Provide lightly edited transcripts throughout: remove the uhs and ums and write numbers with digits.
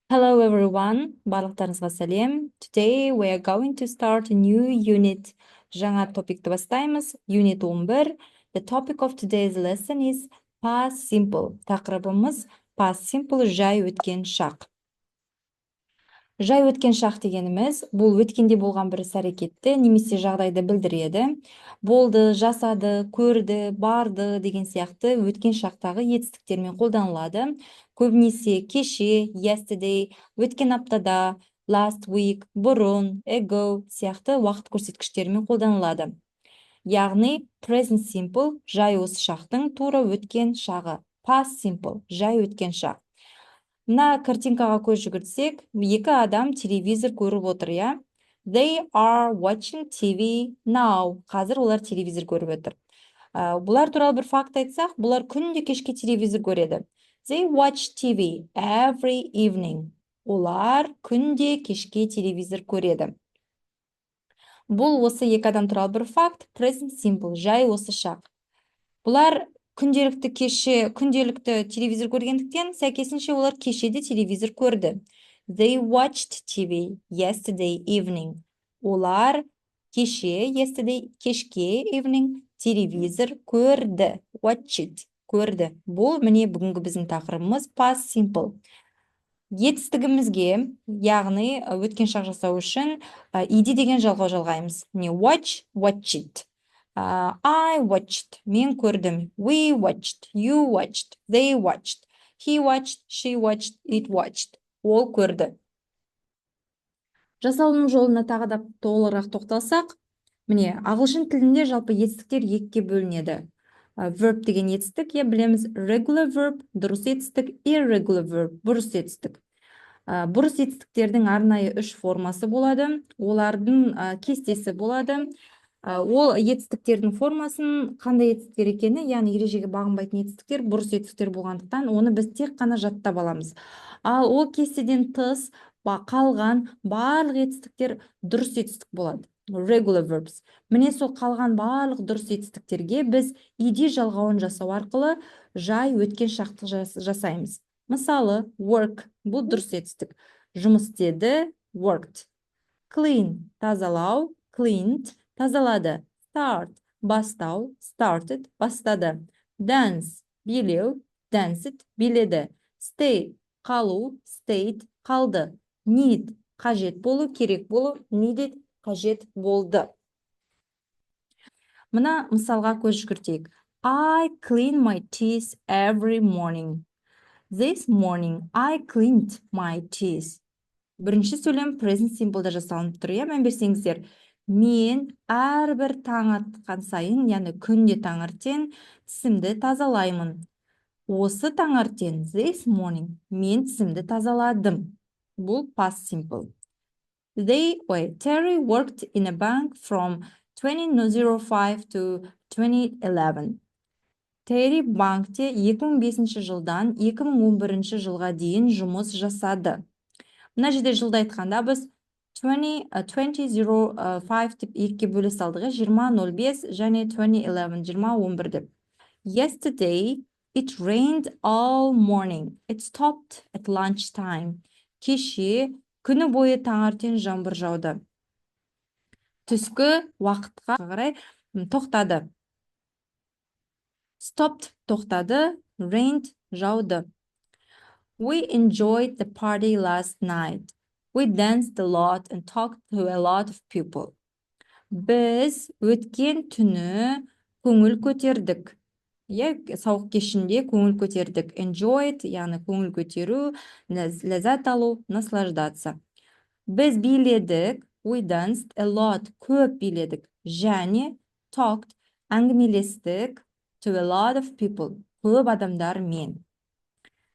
Hello everyone, барлықтарыңызға сәлем. Today we are going to start a new unit. Жаңа топикті бастаймыз. Unit 11. The topic of today's lesson is past simple. Тақырыбымыз past simple, жай өткен шақ. Жай өткен шақ дегеніміз, бұл өткенде болған бір іс-әрекетті немесе жағдайды білдіреді. Болды, жасады, көрді, барды деген сияқты өткен шақтағы етістіктермен қолданылады. Көбінесе кеше, yesterday, өткен аптада, last week, бұрын, ago сияқты уақыт көрсеткіштермен қолданылады. Яғни present simple жай осы шақтың тура өткен шағы. Past simple жай өткен шақ. Мына картинкаға көз жүгіртсек, екі адам телевизор көріп отыр, я? They are watching TV now. Қазір олар телевизор көріп отыр. Бұлар туралы бір факт айтсақ, бұлар күнде кешке телевизор көреді. They watch TV every evening. Олар күнде кешке телевизор көреді. Бұл осы екі адам туралы бір факт, present simple, жай осы шақ. Бұлар күнделікті телевизор көргендіктен, сәйкесінше олар кешеде телевизор көрді. They watched TV yesterday evening. Олар кешке evening телевизор көрді. Watched, көрді. Бұл міне бүгінгі біздің тақырыбымыз past simple. Етістігімізге, яғни өткен шақ жасау үшін иди деген жалғау жалғаймыз. Watch, watched. I watched, мен көрдім. We watched, you watched, they watched, he watched, she watched, it watched. Ол көрді. Жасалының жолына тағы да толығырақ тоқталсақ, міне, ағылшын тілінде жалпы етістіктер екіге бөлінеді. Verb деген етістік, білеміз, regular verb, дұрыс етістік, irregular verb, бұрыс етістік. Бұрыс етістіктердің арнайы үш формасы болады, олардың кестесі болады. Ол етістіктердің формасын қандай етістіктер екені, яғни ережеге бағынбайтын етістіктер бұрыс етістіктер болғандықтан, оны біз тек қана жаттап аламыз. Ал ол кестеден тыс қалған барлық етістіктер дұрыс етістік болады. Regular verbs. Міне сол қалған барлық дұрыс етістіктерге біз иди жалғауын жасау арқылы жай өткен шақты жасаймыз. Мысалы, work, бұл дұрыс етістік. Жұмыс істеді, worked. Clean, тазалау, cleaned, тазалады. Start, бастау, started, бастады. Dance, билеу, danced, биледі. Stay, қалу, stayed, қалды. Need, қажет болу, керек болу, needed, қажет болды. Мына мысалға көз жүгіртейік. I clean my teeth every morning. This morning I cleaned my teeth. Бірінші сөйлем present simple'да жасалынып тұр, мән берсеңіздер. Мен әрбір таң атқан сайын, яғни күнде таңертең тісімді тазалаймын. Осы таңертең, this morning, мен тісімді тазаладым. Бұл past simple. Terry worked in a bank from 2005 to 2011. Terry банкте 2005 жылдан 2011 жылға дейін жұмыс жасады. Мына жерде жылды айтқанда біз 2005 деп екіге бөле салдық, 2005 және 2011, 2011 деп. Yesterday, it rained all morning. It stopped at lunchtime. Кеше күні бойы таңертең жаңбыр жауды. Түскі уақытқа қарай тоқтады. Stopped, тоқтады, rained, жауды. We enjoyed the party last night. We danced a lot and talked to a lot of people. Біз өткен түні көңіл көтердік. Сауық кешінде көңіл көтердік. Enjoyed, яғни көңіл көтеру, ләззат алу, наслаждаться. Біз биледік. We danced a lot, көп биледік. Және talked, әңгімелестік, to a lot of people, көп адамдар мен.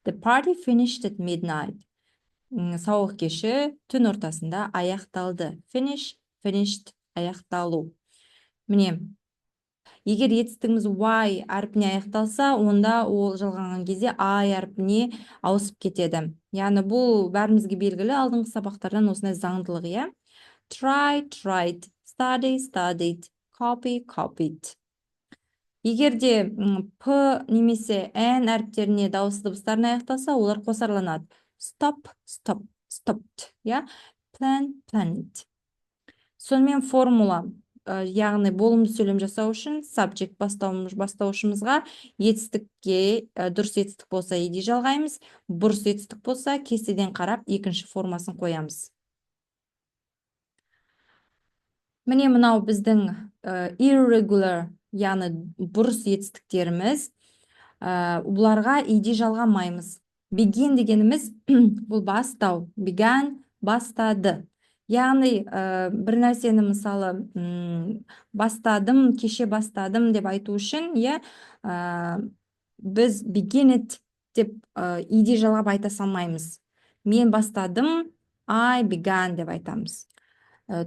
The party finished at midnight. Сауық кеші түн ортасында аяқталды. Finish, finished, аяқталу. Міне, егер етістігіміз Y әрпіне аяқталса, онда ол жалғанған кезде I әрпіне ауысып кетеді. Яғни бұл бәрімізге белгілі, алдыңғы сабақтардан осындай заңдылық. Try, tried, study, studied, copy, copied. Егерде P немесе N әріптеріне дауыс дыбыстарына аяқталса, олар қосарланады. stopped, иә, planed. Сонымен формула, яғни болымды сөйлем жасау үшін subject бастаушымызға етістікке дұрыс етістік болса ed жалғаймыз, бұрыс етістік болса кестеден қарап екінші формасын қоямыз. Міне мынау біздің irregular, яғни бұрыс етістіктеріміз. Бұларға ed жалғамаймыз. Begin дегеніміз бұл бастау. Began бастады. Яғни бір нәрсені мысалы бастадым, кеше бастадым деп айту үшін, біз begin it деп ed жалғап айта салмаймыз. Мен бастадым, I began деп айтамыз.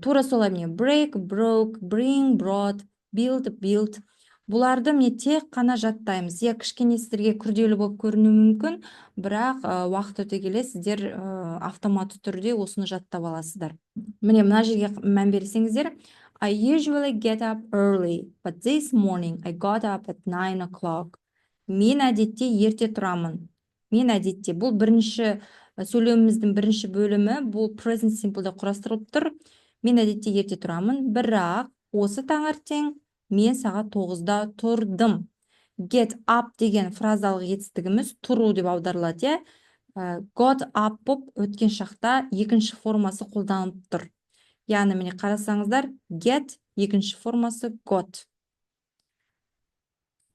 Тура солай міне break, broke, bring, brought, build. Бұларды міне тек қана жаттаймыз. Кішкене сіздерге күрделі болып көрінуі мүмкін, бірақ уақыт өте келе сіздер автоматты түрде осыны жаттап аласыздар. Міне мына жерге мән берсеңіздер, I usually get up early, but this morning I got up at 9 o'clock. Мен әдетте ерте тұрамын. Мен әдетте, бұл бірінші сөйлеміміздің бірінші бөлімі, бұл present simple'да құрастырылып тұр. Мен әдетте ерте тұрамын, бірақ осы таңертең мен сағат 9-да тұрдым. Get up деген фразалық етістігіміз тұру деп аударылады. Got up боп өткен шақта екінші формасы қолданылып тұр. Яғни міне қарасаңыздар, get екінші формасы got.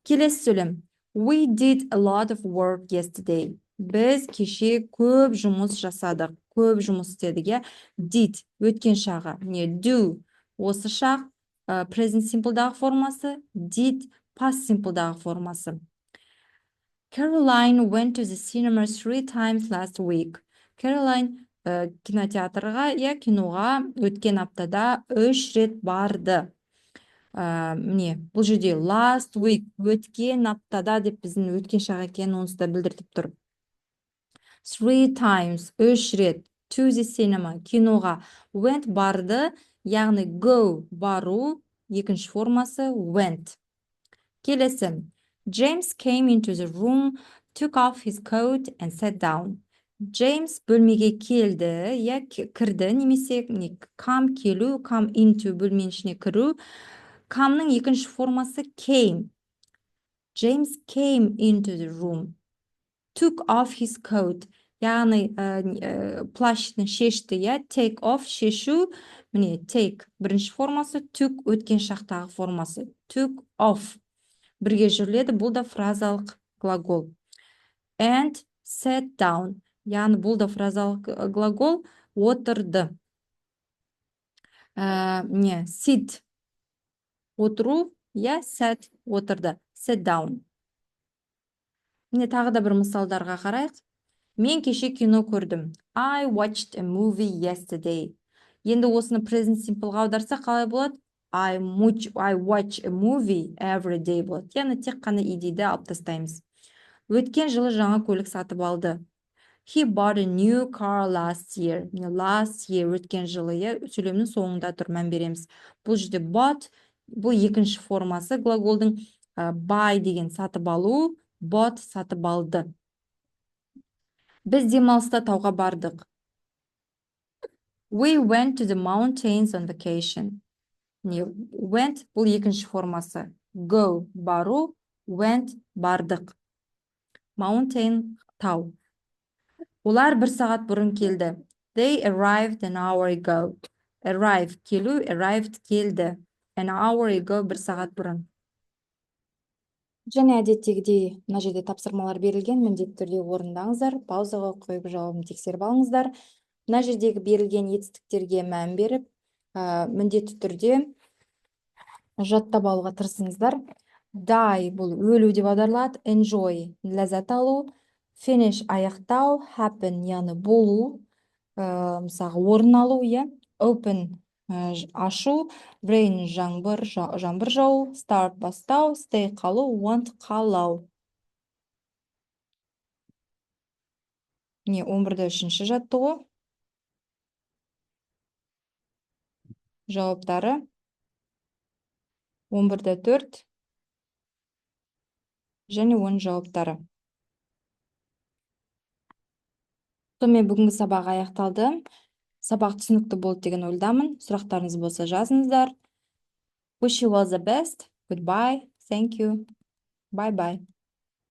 Келесі сөйлем. We did a lot of work yesterday. Біз кеше көп жұмыс жасадық, көп жұмыс істедік. Did өткен шағы, не do осы шақ present simple'дағы формасы, did past simple'дағы формасы. Caroline went to the cinema 3 times last week. Caroline кинотеатрға, киноға өткен аптада 3 рет барды. Міне, бұл жерде last week, өткен аптада деп біздің өткен шақ екенін онысы да білдіртіп тұр. 3 times, 3 рет, to the cinema, киноға, went барды, яғни go бару, екінші формасы went. Келесі. James came into the room, took off his coat and sat down. James бөлмеге келді, кірді, немесе come келу, come into бөлменің ішіне кіру. Come'ның екінші формасы came. James came into the room, took off his coat. Яғни плащын шешті, take off шешу, міне take бірінші формасы, took өткен шақтағы формасы, took off. Бірге жүріледі, бұл да фразалық глагол. And sat down, яғни бұл да фразалық глагол, отырды. Не, sit, отыру, sat, отырды, sit down. Міне тағы да бір мысалдарға қарайық. Мен кеше кино көрдім. I watched a movie yesterday. Енді осыны present simple'ға аударса қалай болады? I watch a movie every day болады. Яғни тек қана ed'ді алып тастаймыз. Өткен жылы жаңа көлік сатып алды. He bought a new car last year. Last year өткен жылы, сөйлемнің соңында тұр, мән береміз. Бұл жерде bought, бұл екінші формасы глаголдың buy деген сатып алу, bought сатып алды. Біз демалыста тауға бардық. We went to the mountains on vacation. Went бұл екінші формасы. Go бару, went бардық. Mountain тау. Олар 1 сағат бұрын келді. They arrived an hour ago. Arrive келу, arrived келді. An hour ago 1 сағат бұрын. Және әдеттегідей мына жерде тапсырмалар берілген, міндетті түрде орындаңыздар, паузаға қойып жауабын тексеріп алыңыздар. Мына жердегі берілген етістіктерге мән беріп, міндетті түрде жаттап алуға тырысыңыздар. Die бұл өлу деп аударылады, enjoy ләззат алу, finish аяқтау, happen яғни болу, мысалы орын алу, open ашу, rain жаңбыр жау, start бастау, stay қалу, want қалау. Не 11-де 3-ші жаттығу. Жауаптары 11-де 4 және 10 жауаптары. Сонымен бүгінгі сабақ аяқталды. Сабақ түсінікті болды деген ойдамын. Сұрақтарыңыз болса жазыңыздар. Wish you all the best. Goodbye. Thank you. Bye bye.